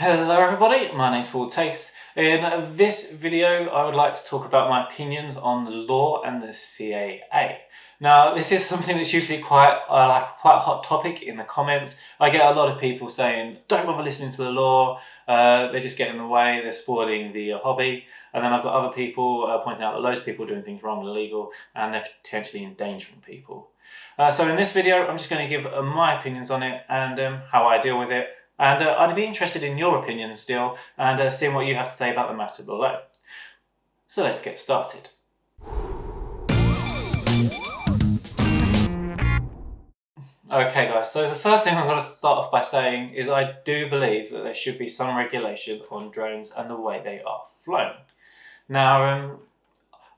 Hello everybody, my name's Paul Tace. In this video I would like to talk about my opinions on the law and the CAA. Now this is something that's usually quite a hot topic in the comments. I get a lot of people saying don't bother listening to the law, they just get in the way, they're spoiling the hobby. And then I've got other people pointing out that loads of people are doing things wrong and illegal and they're potentially endangering people. So in this video I'm just going to give my opinions on it and how I deal with it. And I'd be interested in your opinion still and seeing what you have to say about the matter below. So let's get started. Okay guys, so the first thing I'm going to start off by saying is I do believe that there should be some regulation on drones and the way they are flown. Now,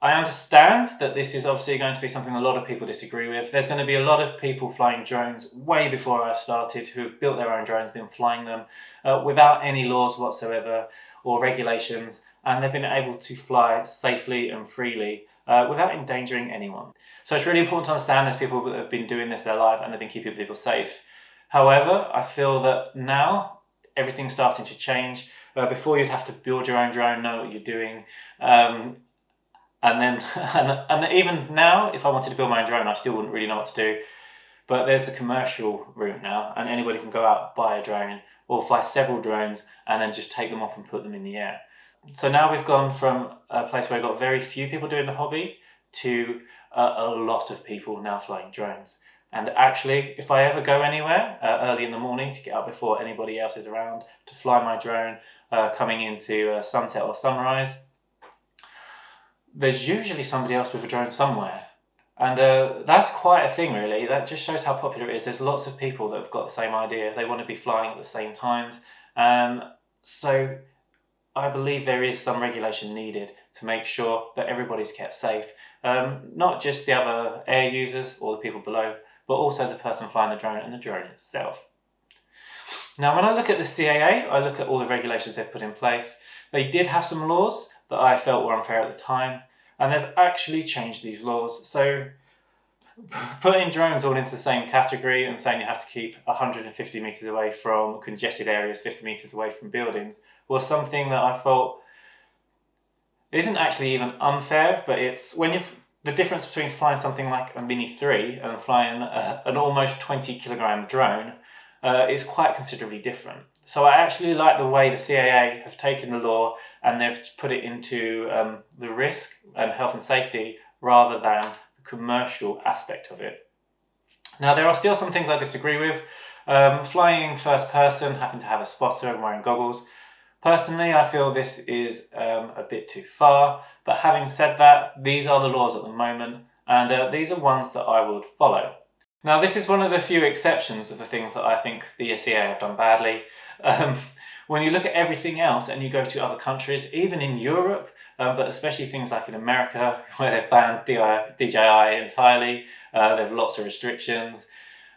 I understand that this is obviously going to be something a lot of people disagree with. There's going to be a lot of people flying drones way before I started who have built their own drones, been flying them without any laws whatsoever or regulations, and they've been able to fly safely and freely without endangering anyone. So it's really important to understand there's people that have been doing this their life and they've been keeping people safe. However, I feel that now everything's starting to change. Before you'd have to build your own drone, know what you're doing. And then, and even now, if I wanted to build my own drone, I still wouldn't really know what to do. But there's the commercial route now, and anybody can go out, buy a drone, or fly several drones, and then just take them off and put them in the air. So now we've gone from a place where we've got very few people doing the hobby to a lot of people now flying drones. And actually, if I ever go anywhere early in the morning to get up before anybody else is around to fly my drone coming into sunset or sunrise, there's usually somebody else with a drone somewhere. And that's quite a thing really. That just shows how popular it is. There's lots of people that have got the same idea. They want to be flying at the same times. So I believe there is some regulation needed to make sure that everybody's kept safe. Not just the other air users or the people below, but also the person flying the drone and the drone itself. Now when I look at the CAA, I look at all the regulations they've put in place. They did have some laws that I felt were unfair at the time, and they've actually changed these laws. So putting drones all into the same category and saying you have to keep 150 meters away from congested areas, 50 meters away from buildings, was something that I felt isn't actually even unfair, but it's when you've the difference between flying something like a Mini 3 and flying an almost 20-kilogram drone is quite considerably different. So I actually like the way the CAA have taken the law and they've put it into the risk and health and safety rather than the commercial aspect of it. Now there are still some things I disagree with. Flying first person, having to have a spotter and wearing goggles. Personally, I feel this is a bit too far, but having said that, these are the laws at the moment, and these are ones that I would follow. Now, this is one of the few exceptions of the things that I think the CAA have done badly. When you look at everything else and you go to other countries, even in Europe, but especially things like in America, where they've banned DJI entirely, they have lots of restrictions.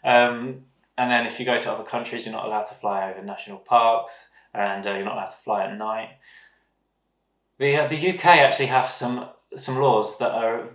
And then if you go to other countries, you're not allowed to fly over national parks, and you're not allowed to fly at night. The UK actually have some laws that are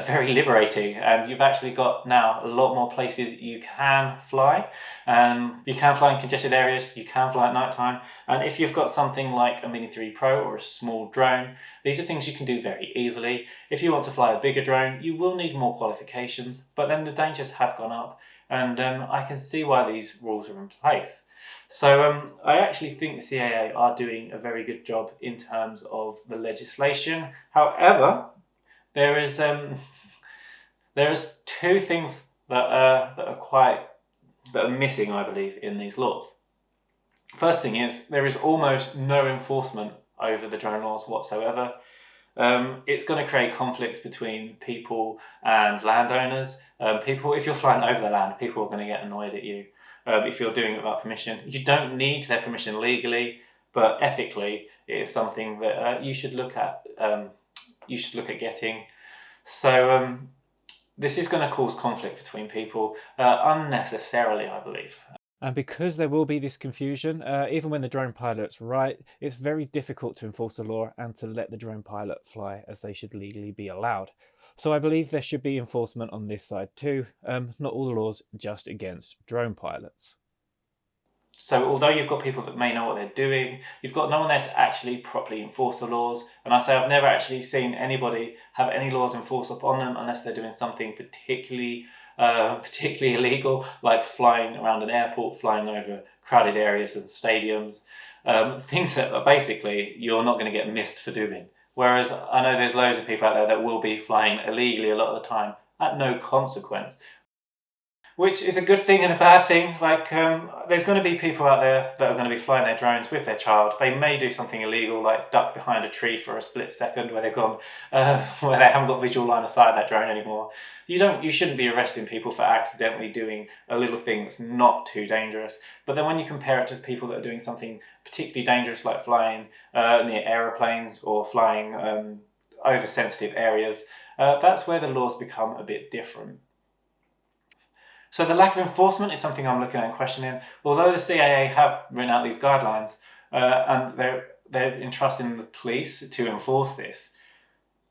very liberating, and you've actually got now a lot more places you can fly. You can fly in congested areas, you can fly at night time, and if you've got something like a Mini 3 Pro or a small drone, these are things you can do very easily. If you want to fly a bigger drone, you will need more qualifications, but then the dangers have gone up, and I can see why these rules are in place. So I actually think the CAA are doing a very good job in terms of the legislation. However, there is two things that are missing, I believe, in these laws. First thing is there is almost no enforcement over the drone laws whatsoever. It's going to create conflicts between people and landowners. If you're flying over the land, people are going to get annoyed at you. If you're doing it without permission, you don't need their permission legally, but ethically, it is something that you should look at. You should look at getting. So this is going to cause conflict between people unnecessarily, I believe. And because there will be this confusion, even when the drone pilot's right, it's very difficult to enforce the law and to let the drone pilot fly as they should legally be allowed. So I believe there should be enforcement on this side too, not all the laws just against drone pilots. So although you've got people that may know what they're doing, you've got no one there to actually properly enforce the laws. And I say I've never actually seen anybody have any laws enforced upon them unless they're doing something particularly illegal, like flying around an airport, flying over crowded areas and stadiums, things that are basically you're not going to get missed for doing. Whereas I know there's loads of people out there that will be flying illegally a lot of the time at no consequence, which is a good thing and a bad thing. Like, there's going to be people out there that are going to be flying their drones with their child. They may do something illegal, like duck behind a tree for a split second where they've gone, where they haven't got visual line of sight of that drone anymore. You shouldn't be arresting people for accidentally doing a little thing that's not too dangerous. But then when you compare it to people that are doing something particularly dangerous, like flying near aeroplanes or flying over sensitive areas, that's where the laws become a bit different. So the lack of enforcement is something I'm looking at and questioning. Although the CAA have written out these guidelines and they're entrusting the police to enforce this,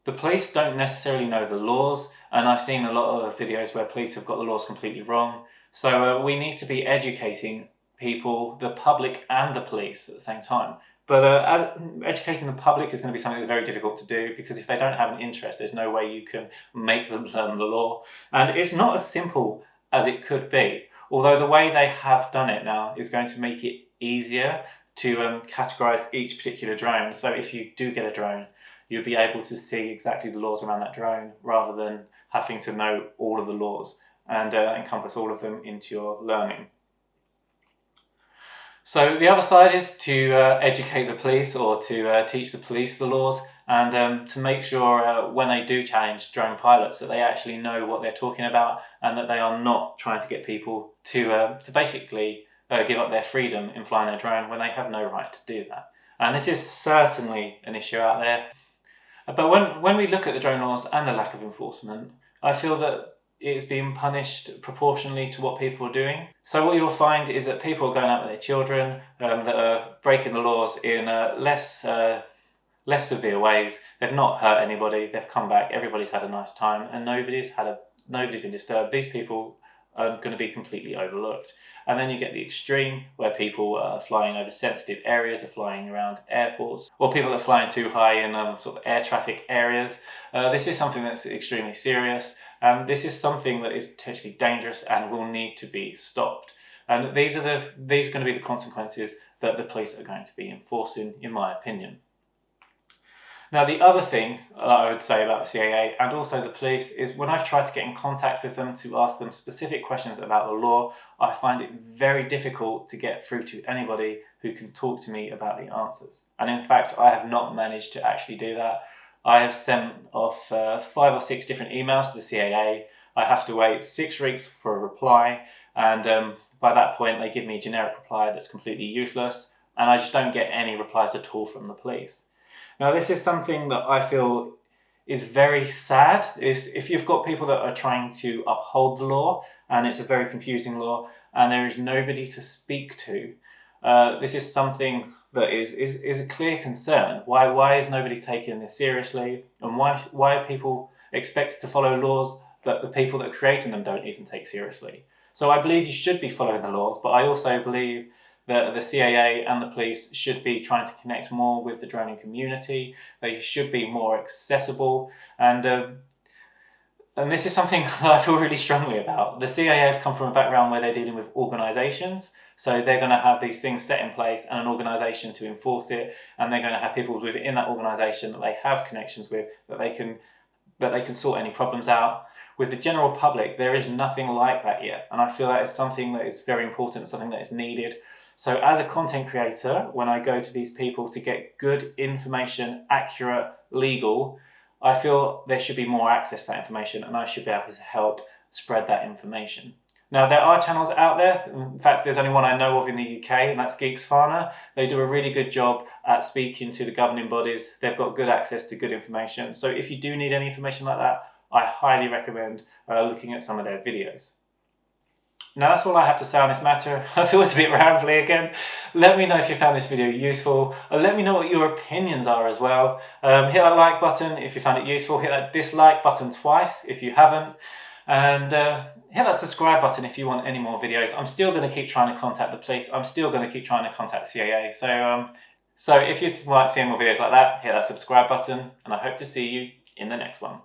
the police don't necessarily know the laws, and I've seen a lot of videos where police have got the laws completely wrong. So we need to be educating people, the public and the police at the same time. But educating the public is going to be something that's very difficult to do, because if they don't have an interest, there's no way you can make them learn the law. And it's not as simple as it could be, although the way they have done it now is going to make it easier to categorize each particular drone. So if you do get a drone, you'll be able to see exactly the laws around that drone rather than having to know all of the laws and encompass all of them into your learning. So the other side is to educate the police, or to teach the police the laws, and to make sure when they do challenge drone pilots that they actually know what they're talking about, and that they are not trying to get people to basically give up their freedom in flying their drone when they have no right to do that. And this is certainly an issue out there. But when we look at the drone laws and the lack of enforcement, I feel that it's being punished proportionally to what people are doing. So what you'll find is that people are going out with their children that are breaking the laws in less severe ways. They've not hurt anybody. They've come back. Everybody's had a nice time, and nobody's been disturbed. These people are going to be completely overlooked. And then you get the extreme where people are flying over sensitive areas, are flying around airports, or people that are flying too high in sort of air traffic areas. This is something that's extremely serious. This is something that is potentially dangerous and will need to be stopped. And these are going to be the consequences that the police are going to be enforcing, in my opinion. Now, the other thing that I would say about the CAA and also the police is when I've tried to get in contact with them to ask them specific questions about the law, I find it very difficult to get through to anybody who can talk to me about the answers. And in fact, I have not managed to actually do that. I have sent off 5 or 6 different emails to the CAA. I have to wait 6 weeks for a reply, and by that point they give me a generic reply that's completely useless, and I just don't get any replies at all from the police. Now, this is something that I feel is very sad, is if you've got people that are trying to uphold the law and it's a very confusing law and there is nobody to speak to, this is something that is a clear concern. Why is nobody taking this seriously, and why are people expected to follow laws that the people that are creating them don't even take seriously? So I believe you should be following the laws, but I also believe that the CAA and the police should be trying to connect more with the droning community. They should be more accessible, and this is something I feel really strongly about. The CAA have come from a background where they're dealing with organisations, so they're going to have these things set in place and an organisation to enforce it, and they're going to have people within that organisation that they have connections with, that they can sort any problems out. With the general public, there is nothing like that yet, and I feel that is something that is very important, something that is needed. So as a content creator, when I go to these people to get good information, accurate, legal, I feel there should be more access to that information, and I should be able to help spread that information. Now, there are channels out there. In fact, there's only one I know of in the UK, and that's Geeksfana. They do a really good job at speaking to the governing bodies. They've got good access to good information. So if you do need any information like that, I highly recommend looking at some of their videos. Now, that's all I have to say on this matter. I feel it's a bit rambly again. Let me know if you found this video useful. Let me know what your opinions are as well. Hit that like button if you found it useful. Hit that dislike button twice if you haven't. And hit that subscribe button if you want any more videos. I'm still going to keep trying to contact the police. I'm still going to keep trying to contact CAA. So if you'd like seeing more videos like that, hit that subscribe button, and I hope to see you in the next one.